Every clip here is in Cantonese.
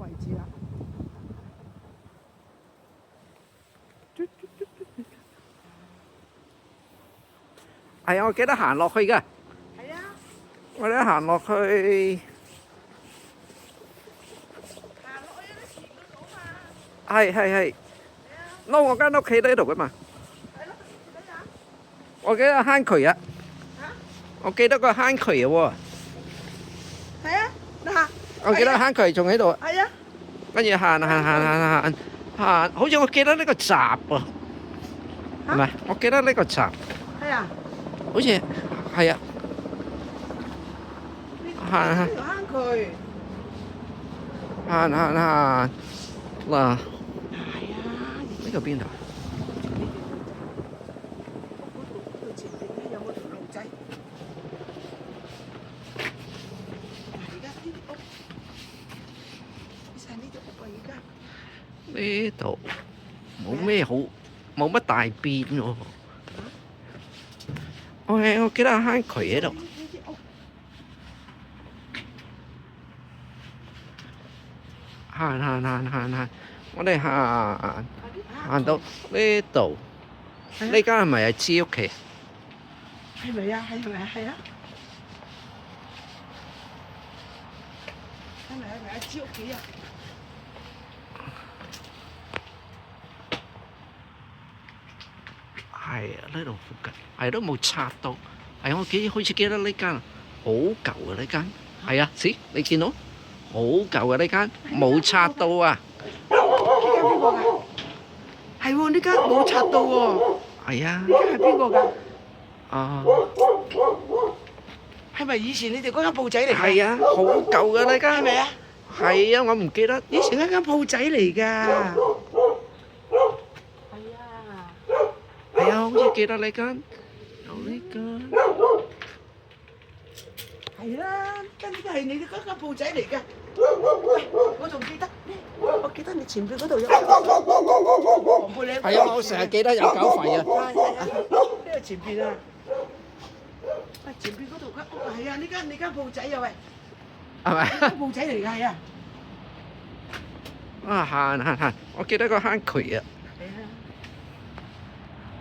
位置啦。係啊，我記得行落去㗎。係啊，我哋行落去，行落去有啲田嗰度嘛。係。no，我間屋企喺呢度㗎嘛。係咯，睇下。我記得坑渠啊。嚇？我記得個坑渠啊喎。係啊，嗱。我記得坑渠仲喺度。係啊。跟住行，好似我記得呢個閘喎，係咪？我記得呢個閘，係啊。好似係啊。行呢條坑渠。嗱，係啊。呢個邊度？嗰度前邊咧有冇條路仔？而家呢啲屋，其實呢啲屋啊，而家呢度冇咩好，冇乜大變喎。我記得坑渠喺度。呢啲屋行，我哋行到呢度，呢間係咪係知屋企？係咪啊？係咪啊？係啊。係咪啊？知屋企啊？係啊，呢度附近係都冇拆到。係我好似記得呢間好舊嘅呢間。係啊，你見到好舊嘅呢間冇拆到啊。呢間邊個㗎？係喎，呢間冇拆到喎。係啊。呢間係邊個㗎？啊。係咪以前你哋嗰間鋪仔嚟㗎？係啊，好舊嘅呢間。係咪啊？係啊，我唔記得。以前嗰間鋪仔嚟㗎。係啊。係啊，好似記得呢間，有呢間。係啦，跟呢個係你哋嗰間鋪仔嚟㗎。喂，我仲記得咧，我記得你前邊嗰度有黃背領。係啊，我成日記得有狗吠啊。係呢個前邊啊。喂，前邊嗰度間屋係啊，呢間鋪仔啊喂。係咪？呢間鋪仔嚟㗎係啊。啊，行，我記得個坑渠啊。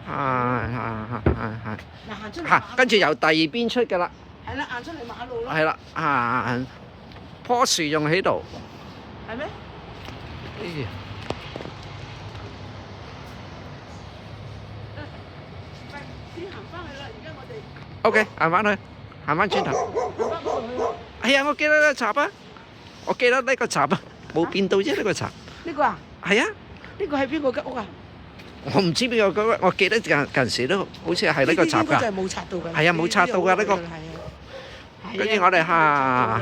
係啊。行，嗱，行出嚟。跟住由第二邊出㗎啦。係啦，行出嚟馬路咯。係啦，行，棵樹仲喺度。係咩？哎呀，喂，先行翻去啦，而家我哋。OK，行翻轉頭。行翻嗰度去咯。係啊，我記得呢個閘啊，我記得呢個閘啊，冇變到啫呢個閘。呢個啊？係啊。呢個係邊個間屋啊？我唔知邊個嗰個，我記得近時都好似係呢個閘應該就㗎。係冇拆到㗎。係啊，冇拆到㗎呢個。係啊。跟住我哋行，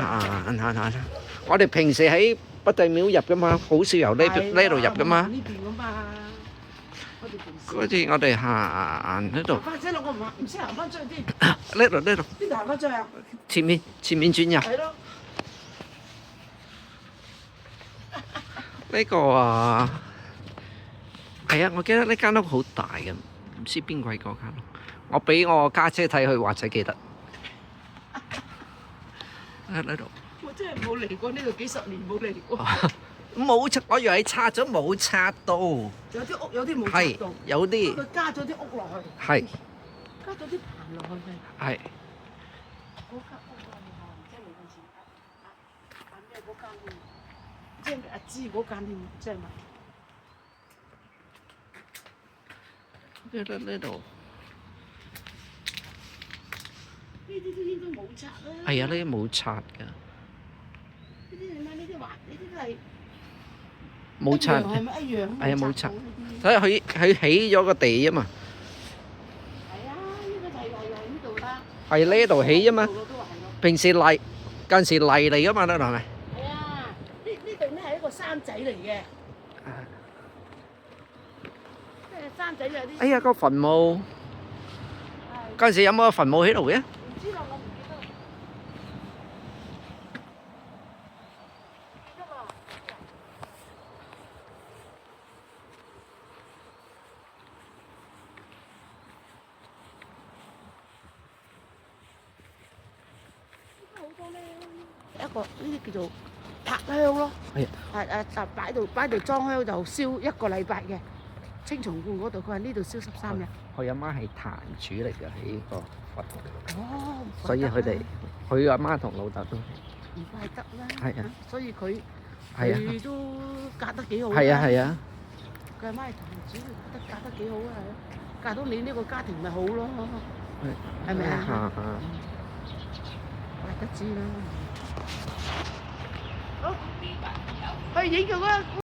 我哋平時喺北帝廟入㗎嘛，好少由呢度入㗎嘛。呢邊㗎嘛。我哋平時。嗰次我哋行呢度，行翻車路，我唔識行翻出去添。呢度，邊度行翻出去啊？前面轉入。係咯。呢個啊，係啊，我記得呢間屋好大嘅，唔知邊鬼嗰間屋。我俾我家姐睇佢，或者記得。喺呢度。我真係冇嚟過呢度，幾十年冇嚟過。冇拆，我以為拆咗冇拆到。有啲屋有啲冇拆到。有啲。佢加咗啲屋落去。係。加咗啲棚落去。係。嗰間屋啊，即係你以前咩嗰間添？即係阿芝嗰間添，即係咪？呢度。呢啲都應該冇拆啦。係啊，呢啲冇拆㗎。呢啲係咩？呢啲環，呢啲都係冇拆。係咪一樣？係啊，冇拆。所以佢起咗個地啊嘛。係啊，呢個就係呢度啦。係呢度起啊嘛。平時泥，近時泥嚟㗎嘛，呢度係咪？係啊，呢度咧係一個山仔嚟嘅。即係山仔有啲。哎呀，個墳墓。嗰陣時有冇個墳墓喺度嘅？唔知啦，我唔記得。好多咧，一個呢啲叫做拍香咯。係就擺度裝香就燒1個禮拜嘅。青松觀嗰度，佢話呢度燒13日。佢阿媽係壇主嚟嘅喺個佛堂，哦，所以佢阿媽同老豆都係。唔怪得啦。係啊，所以佢都嫁得幾好。係啊係啊，佢阿媽係壇主，嫁得幾好啊！嫁到你呢個家庭咪好咯，係咪啊？怪得知啦。好，去影佢嗰個。